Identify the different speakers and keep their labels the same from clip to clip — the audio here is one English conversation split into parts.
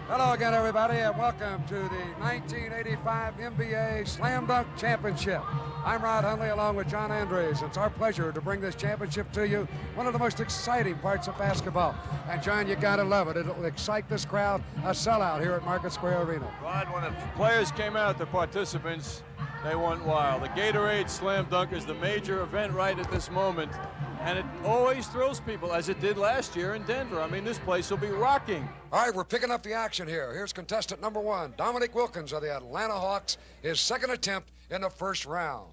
Speaker 1: Hello again, everybody, and welcome to the 1985 NBA Slam Dunk Championship. I'm Rod Hundley along with John Andres. It's our pleasure to bring this championship to you, one of the most exciting parts of basketball. And, John, you got to love it. It'll excite this crowd, a sellout here at Market Square Arena.
Speaker 2: Rod, when the players came out, the participants, they went wild. The Gatorade Slam Dunk is the major event right at this moment, and it always thrills people, as it did last year in Denver. I mean, this place will be rocking.
Speaker 1: All right, we're picking up the action here. Here's contestant number 1, Dominique Wilkins of the Atlanta Hawks, his second attempt in the first round.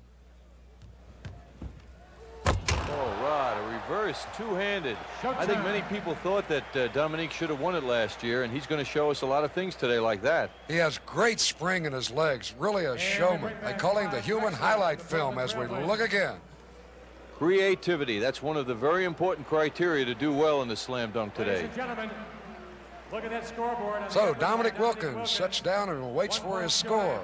Speaker 2: Oh, Rod, a reverse two-handed. I think many people thought that Dominique should have won it last year, and he's going to show us a lot of things today like that.
Speaker 1: He has great spring in his legs, really a showman. They call him the human highlight film as we look again.
Speaker 2: Creativity, that's one of the very important criteria to do well in the slam dunk today.
Speaker 3: Ladies and gentlemen, look at that scoreboard.
Speaker 1: So Dominique Wilkins sits down and waits for his score.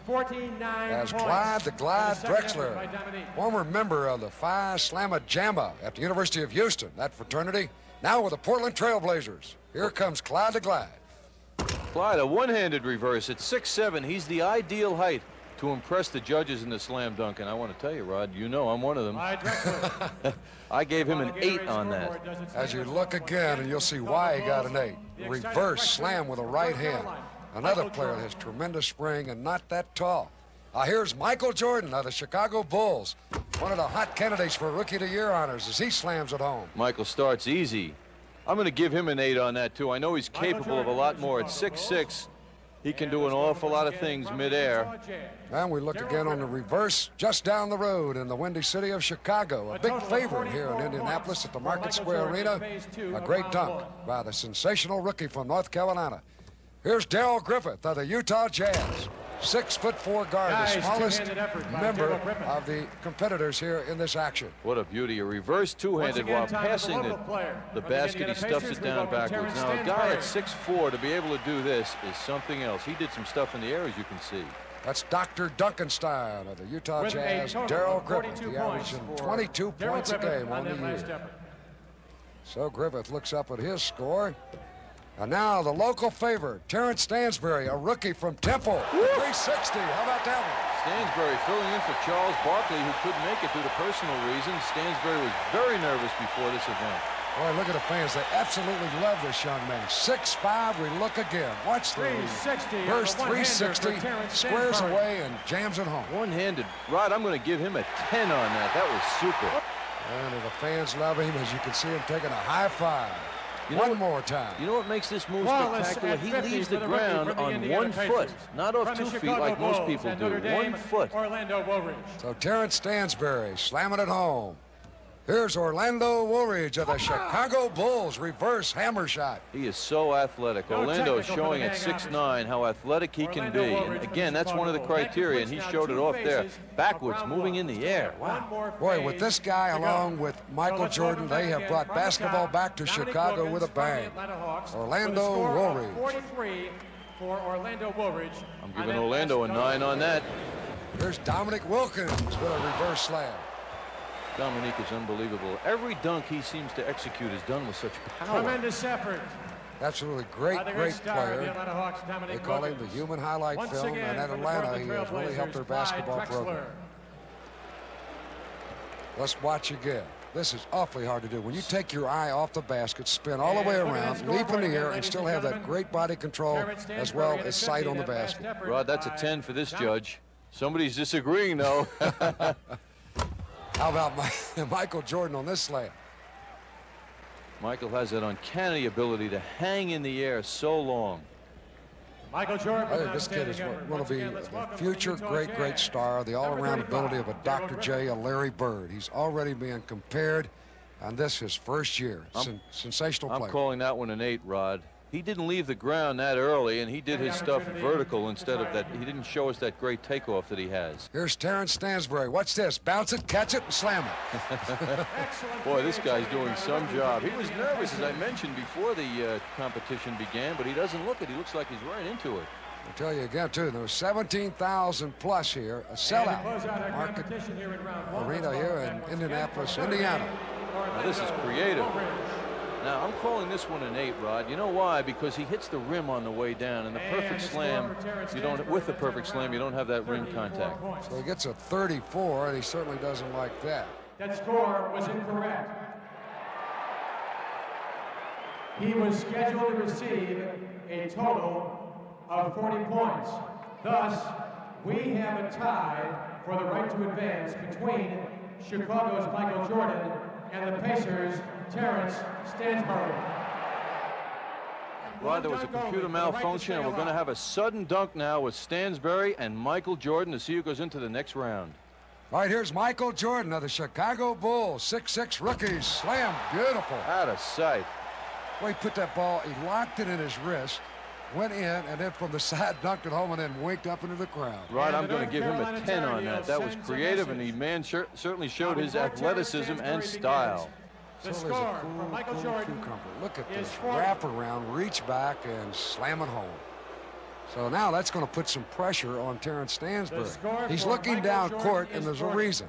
Speaker 3: 14-9
Speaker 1: As Clyde the Glide Drexler, former member of the Phi Slamma Jamma at the University of Houston, that fraternity, now with the Portland Trail Blazers. Here comes Clyde the Glide.
Speaker 2: Clyde, a one-handed reverse at 6'7". He's the ideal height to impress the judges in the slam dunk, and I want to tell you, Rod, you know I'm one of them. I gave him an 8 on that.
Speaker 1: As you look again, and you'll see why he got an 8. Reverse slam with a right hand. Another player that has tremendous spring and not that tall. Here's Michael Jordan of the Chicago Bulls, one of the hot candidates for Rookie of the Year honors as he slams it home.
Speaker 2: Michael starts easy. I'm going to give him an 8 on that, too. I know he's capable of a lot more. At 6'6", he can do an awful lot of things midair.
Speaker 1: And we look again on the reverse just down the road in the windy city of Chicago. A big favorite here in Indianapolis at the Market Square Arena. A great dunk by the sensational rookie from North Carolina. Here's Darrell Griffith of the Utah Jazz. 6'4" guard, the smallest member of the competitors here in this action.
Speaker 2: What a beauty, a reverse two-handed while passing the basket. He stuffs it down backwards. Now, a guy at 6'4" to be able to do this is something else. He did some stuff in the air, as you can see.
Speaker 1: That's Dr. Duncanstein of the Utah Jazz, Darrell Griffith. He averaging 22 points a game on the year. So Griffith looks up at his score. And now the local favorite, Terrence Stansbury, a rookie from Temple. 360. How about that one?
Speaker 2: Stansbury filling in for Charles Barkley, who couldn't make it due to personal reasons. Stansbury was very nervous before this event.
Speaker 1: Boy, look at the fans. They absolutely love this young man. 6'5", we look again. Watch the first 360, squares away and jams it home.
Speaker 2: One-handed. Rod, I'm going to give him a 10 on that. That was super.
Speaker 1: And the fans love him, as you can see him taking a high five. One more time.
Speaker 2: You know what makes this move spectacular? He leaves the ground on 1 foot, not off 2 feet like most people do. 1 foot.
Speaker 1: So Terrence Stansbury slamming it home. Here's Orlando Woolridge of the Chicago Bulls, reverse hammer shot.
Speaker 2: He is so athletic. Orlando is showing at 6'9" how athletic he can be. And again, that's one of the criteria, and he showed it off there. Backwards, moving in the air. Wow.
Speaker 1: Boy, with this guy along with Michael Jordan, they have brought basketball back to Chicago with a bang. Orlando Woolridge.
Speaker 2: I'm giving Orlando a 9 on that.
Speaker 1: There's Dominique Wilkins with a reverse slam.
Speaker 2: Dominique is unbelievable. Every dunk he seems to execute is done with such power.
Speaker 3: Tremendous effort.
Speaker 1: Absolutely great player. They call him the human highlight film, and at Atlanta, he has really helped their basketball program. Let's watch again. This is awfully hard to do. When you take your eye off the basket, spin all the way around, leap in the air, and still have that great body control as well as sight on the basket.
Speaker 2: Rod, that's a 10 for this judge. Somebody's disagreeing, though.
Speaker 1: How about Michael Jordan on this slam?
Speaker 2: Michael has that uncanny ability to hang in the air so long.
Speaker 3: Michael Jordan.
Speaker 1: I think this kid is going to be a future great star, the all-around ability of a Dr. J, a Larry Bird. He's already being compared, and this his first year. Sensational player.
Speaker 2: I'm calling that one an 8, Rod. He didn't leave the ground that early, and he did his stuff vertical instead of that. He didn't show us that great takeoff that he has.
Speaker 1: Here's Terrence Stansbury. Watch this. Bounce it, catch it, and slam it.
Speaker 2: Boy, this guy's doing some job. He was nervous, as I mentioned, before the competition began, but he doesn't look it. He looks like he's right into it.
Speaker 1: I'll tell you again, too, there was 17,000 plus here, a sellout Market Arena here in Indianapolis, Indiana.
Speaker 2: Now, this is creative. Now, I'm calling this one an 8, Rod. You know why? Because he hits the rim on the way down, and the perfect slam, with the perfect slam, you don't have that rim contact.
Speaker 1: So he gets a 34, and he certainly doesn't like that.
Speaker 3: That score was incorrect. He was scheduled to receive a total of 40 points. Thus, we have a tie for the right to advance between Chicago's Michael Jordan and the Pacers' Terrence Stansbury.
Speaker 2: Rod, there was a computer malfunction, and we're going to have a sudden dunk now with Stansbury and Michael Jordan to see who goes into the next round.
Speaker 1: All right, here's Michael Jordan of the Chicago Bulls. 6'6" rookies. Slam. Beautiful.
Speaker 2: Out of sight.
Speaker 1: Well, he put that ball, he locked it in his wrist, went in, and then from the side dunked it home and then winked up into the crowd.
Speaker 2: Rod, I'm going to give him a 10 on that. That was creative, and the man certainly showed his athleticism and style.
Speaker 3: The score for Michael Jordan.
Speaker 1: Look at this wraparound, reach back, and slam it home. So now that's going to put some pressure on Terrence Stansbury. He's looking down court, and there's a reason.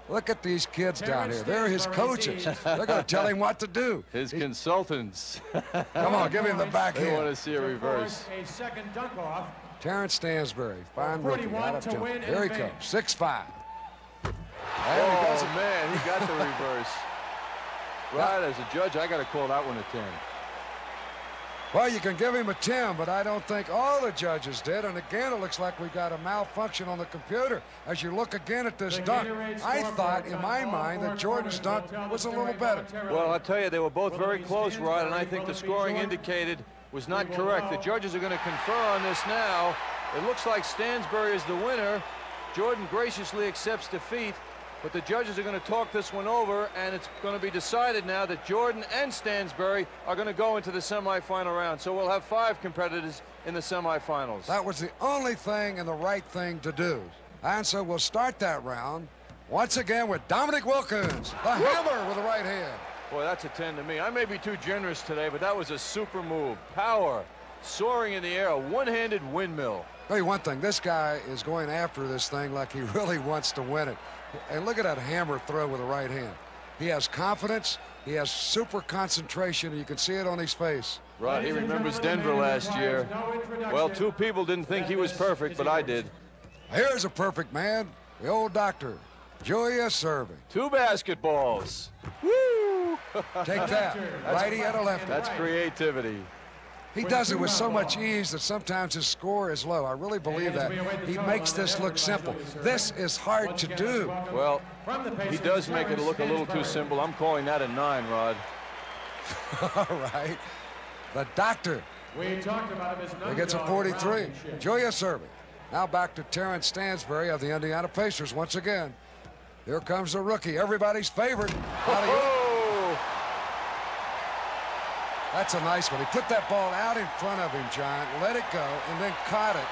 Speaker 1: Look at these kids down here. They're his coaches. They're going to tell him what to do.
Speaker 2: His consultants.
Speaker 1: Come on, give him the backhand.
Speaker 2: They want to see a reverse.
Speaker 3: A second dunk off.
Speaker 1: Terrence Stansbury, fine rookie, out of jump. Here he comes, 6'5".
Speaker 2: Oh, man, he got the reverse. Right, as a judge, I got to call that one a 10.
Speaker 1: Well, you can give him a 10, but I don't think all the judges did. And again, it looks like we got a malfunction on the computer. As you look again at this dunk, I thought in my mind that Jordan's dunk was a little better.
Speaker 2: Well, I'll tell you, they were both very close, Rod, and I think the scoring indicated was not correct. The judges are going to confer on this now. It looks like Stansbury is the winner. Jordan graciously accepts defeat. But the judges are going to talk this one over, and it's going to be decided now that Jordan and Stansbury are going to go into the semifinal round. So we'll have 5 competitors in the semifinals.
Speaker 1: That was the only thing and the right thing to do. And so we'll start that round once again with Dominic Wilkins, the hammer with the right hand.
Speaker 2: Boy, that's a 10 to me. I may be too generous today, but that was a super move. Power, soaring in the air, a one-handed windmill.
Speaker 1: Tell you one thing, this guy is going after this thing like he really wants to win it. And look at that hammer throw with the right hand. He has confidence. He has super concentration. And you can see it on his face.
Speaker 2: Right, he remembers Denver last year. Well, 2 people didn't think he was perfect, but I did.
Speaker 1: Here's a perfect man, the old doctor, Julius Erving.
Speaker 2: 2 basketballs. Woo!
Speaker 1: Take that, righty and a lefty.
Speaker 2: That's creativity.
Speaker 1: He does it with so much ease that sometimes his score is low. I really believe that. He makes this look simple. This is hard to do.
Speaker 2: Well, he does make it look a little too simple. I'm calling that a 9, Rod.
Speaker 1: All right. The doctor.
Speaker 3: We talked about him as
Speaker 1: He gets a 43. Julius Erving. Now back to Terrence Stansbury of the Indiana Pacers once again. Here comes the rookie, everybody's favorite. That's a nice one. He put that ball out in front of him, John, let it go, and then caught it,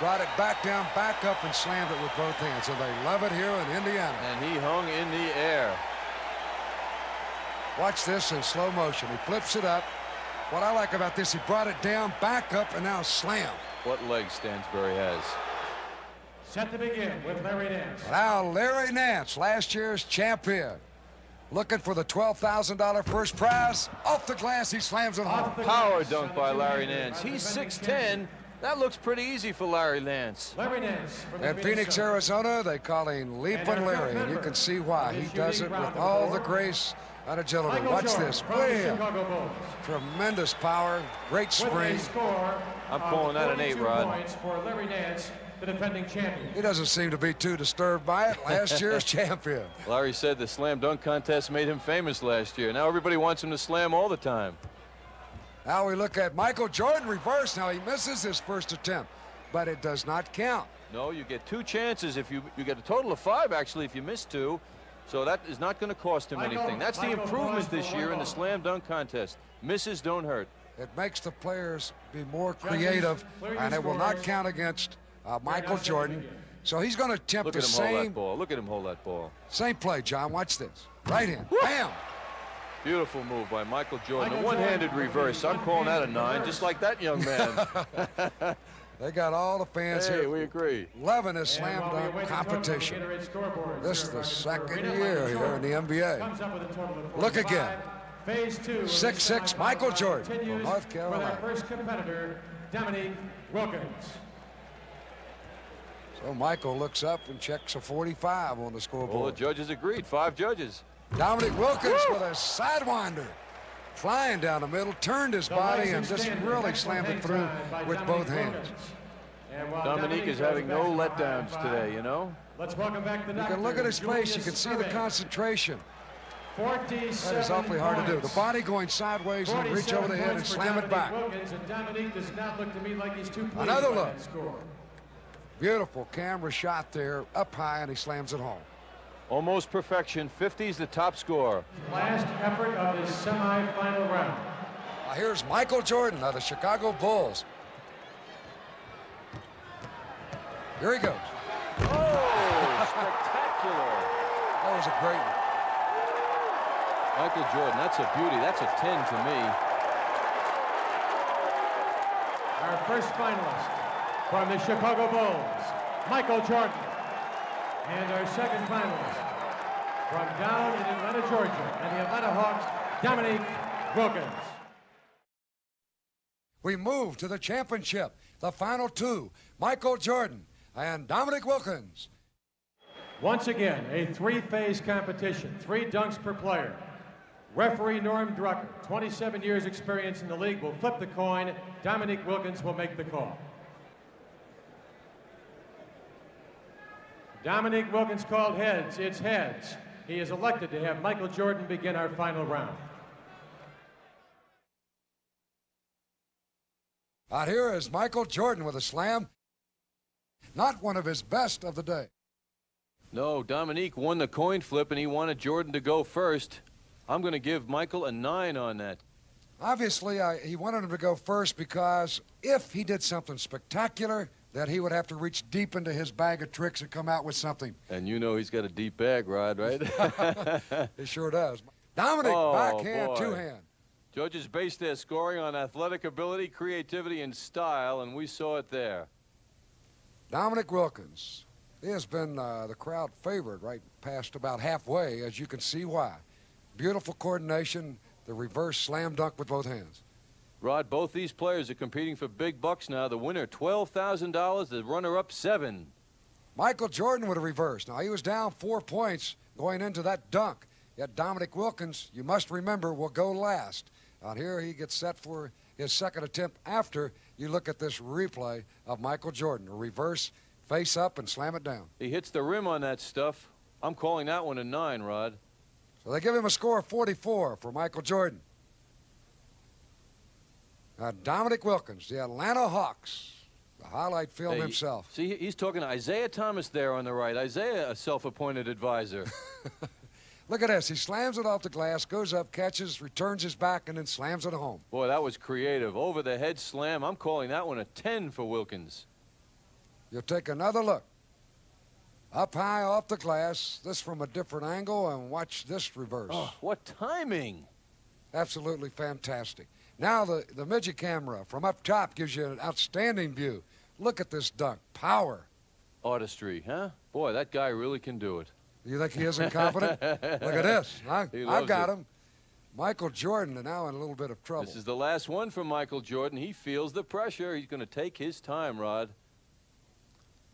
Speaker 1: brought it back down, back up, and slammed it with both hands. And they love it here in Indiana.
Speaker 2: And he hung in the air.
Speaker 1: Watch this in slow motion. He flips it up. What I like about this, he brought it down, back up, and now slam.
Speaker 2: What legs Stansbury has.
Speaker 3: Set to begin with Larry Nance.
Speaker 1: Now Larry Nance, last year's champion. Looking for the $12,000 first prize. Off the glass, he slams it home.
Speaker 2: Power dunk by Larry Nance. He's 6'10". That looks pretty easy for Larry Nance.
Speaker 3: Larry Nance.
Speaker 1: In Phoenix, Arizona, they call him Leapin' Larry, and you can see why. He does it with all the grace and agility. Watch this. Bam! Tremendous power, great spring.
Speaker 2: I'm calling that an 8, Rod.
Speaker 3: Points for Larry Nance, the defending champion.
Speaker 1: He doesn't seem to be too disturbed by it. Last year's champion.
Speaker 2: Larry said the slam dunk contest made him famous last year. Now everybody wants him to slam all the time.
Speaker 1: Now we look at Michael Jordan reverse. Now he misses his first attempt, but it does not count.
Speaker 2: No, you get 2 chances. If you get a total of 5, actually, if you miss 2. So that is not going to cost him anything. That's the improvement this year in the slam dunk contest. Misses don't hurt.
Speaker 1: It makes the players be more creative, and it will not count against Michael Jordan. So he's going to attempt the same.
Speaker 2: Hold that ball. Look at him hold that ball.
Speaker 1: Same play, John. Watch this. Right hand. Bam!
Speaker 2: Beautiful move by Michael Jordan. A one-handed reverse. I'm calling that a 9, just like that young man.
Speaker 1: They got all the fans here.
Speaker 2: We agree.
Speaker 1: Loving this slam dunk competition. This is the second year here in the NBA. Look again.
Speaker 3: Phase 2.
Speaker 1: 6'6", Michael Jordan from
Speaker 3: continues
Speaker 1: North
Speaker 3: with
Speaker 1: Carolina.
Speaker 3: our first competitor, Dominique Wilkins.
Speaker 1: So Michael looks up and checks a 45 on the scoreboard.
Speaker 2: Well, the judges agreed. 5 judges.
Speaker 1: Dominique Wilkins with a sidewinder. Flying down the middle, turned his body and just really slammed it through with both hands.
Speaker 2: Dominique is having no letdowns today, you know?
Speaker 3: Let's welcome back the
Speaker 1: You can look at his face, you can see the concentration. That is awfully hard to do. The body going sideways and reach over the head and slam it back. Another look. Beautiful camera shot there, up high, and he slams it home.
Speaker 2: Almost perfection. 50's the top score.
Speaker 3: Last effort of his semifinal round.
Speaker 1: Now here's Michael Jordan of the Chicago Bulls. Here he goes.
Speaker 2: Oh, spectacular.
Speaker 1: That was a great one.
Speaker 2: Michael Jordan, that's a beauty. That's a 10 to me.
Speaker 3: Our first finalist from the Chicago Bulls, Michael Jordan. And our second finalist from down in Atlanta, Georgia, and the Atlanta Hawks, Dominique Wilkins.
Speaker 1: We move to the championship, the final two, Michael Jordan and Dominique Wilkins.
Speaker 3: Once again, a three-phase competition, 3 dunks per player. Referee Norm Drucker, 27 years experience in the league, will flip the coin. Dominique Wilkins will make the call. Dominique Wilkins called heads. It's heads. He is elected to have Michael Jordan begin our final round.
Speaker 1: Out here is Michael Jordan with a slam. Not one of his best of the day.
Speaker 2: No, Dominique won the coin flip, and he wanted Jordan to go first. I'm going to give Michael a 9 on that.
Speaker 1: Obviously, he wanted him to go first because if he did something spectacular, that he would have to reach deep into his bag of tricks and come out with something.
Speaker 2: And you know he's got a deep bag, Rod, right?
Speaker 1: He sure does. Dominic, backhand,
Speaker 2: boy.
Speaker 1: two-hand.
Speaker 2: Judges based their scoring on athletic ability, creativity, and style, and we saw it there.
Speaker 1: Dominique Wilkins. He has been the crowd favorite right past about halfway, as you can see why. Beautiful coordination, the reverse slam dunk with both hands.
Speaker 2: Rod, both these players are competing for big bucks now. The winner, $12,000. The runner-up, $7,000.
Speaker 1: Michael Jordan with a reverse. Now, he was down 4 points going into that dunk. Yet Dominique Wilkins, you must remember, will go last. Out here, he gets set for his second attempt after you look at this replay of Michael Jordan. A reverse, face up, and slam it down.
Speaker 2: He hits the rim on that stuff. I'm calling that one a 9, Rod.
Speaker 1: So they give him a score of 44 for Michael Jordan. Now, Dominique Wilkins, the Atlanta Hawks, the highlight film himself.
Speaker 2: See, he's talking to Isaiah Thomas there on the right. Isaiah, a self-appointed advisor.
Speaker 1: Look at this. He slams it off the glass, goes up, catches, returns his back, and then slams it home.
Speaker 2: Boy, that was creative. Over the head slam. I'm calling that one a 10 for Wilkins.
Speaker 1: You'll take another look. Up high off the glass, this from a different angle, and watch this reverse.
Speaker 2: Oh, what timing.
Speaker 1: Absolutely fantastic. Now the midget camera from up top gives you an outstanding view. Look at this dunk. Power.
Speaker 2: Artistry, huh? Boy, that guy really can do it.
Speaker 1: You think he isn't confident? Look at this. I've got him. Michael Jordan now in a little bit of trouble.
Speaker 2: This is the last one for Michael Jordan. He feels the pressure. He's going to take his time, Rod.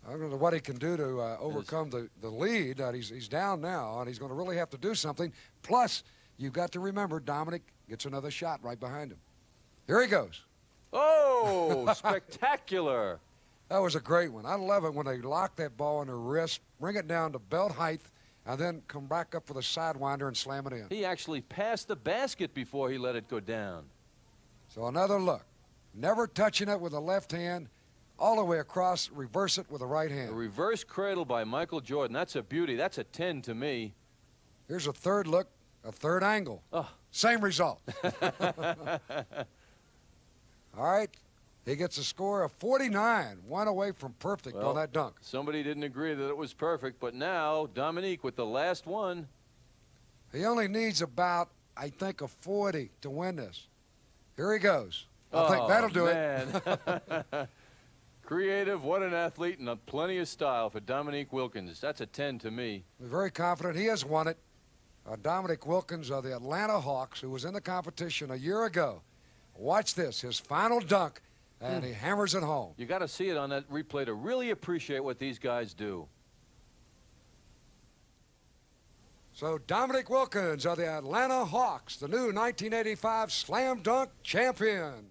Speaker 1: I don't know what he can do to overcome the lead. He's down now, and he's going to really have to do something. Plus, you've got to remember, Dominic gets another shot right behind him. Here he goes.
Speaker 2: Oh, spectacular.
Speaker 1: That was a great one. I love it when they lock that ball in their wrist, bring it down to belt height, and then come back up for the sidewinder and slam it in.
Speaker 2: He actually passed the basket before he let it go down.
Speaker 1: So another look. Never touching it with the left hand, all the way across, reverse it with the right hand.
Speaker 2: A reverse cradle by Michael Jordan. That's a beauty. That's a 10 to me.
Speaker 1: Here's a third look, a third angle.
Speaker 2: Oh.
Speaker 1: Same result. All right. He gets a score of 49, one away from perfect on that dunk.
Speaker 2: Somebody didn't agree that it was perfect, but now Dominique with the last one.
Speaker 1: He only needs about, I think, a 40 to win this. Here he goes. I think that'll do it.
Speaker 2: Creative, what an athlete, and plenty of style for Dominique Wilkins. That's a 10 to me.
Speaker 1: We're very confident he has won it. Dominic Wilkins of the Atlanta Hawks, who was in the competition a year ago. Watch this, his final dunk, and he hammers it home.
Speaker 2: You got to see it on that replay to really appreciate what these guys do.
Speaker 1: So Dominic Wilkins of the Atlanta Hawks, the new 1985 Slam Dunk champion.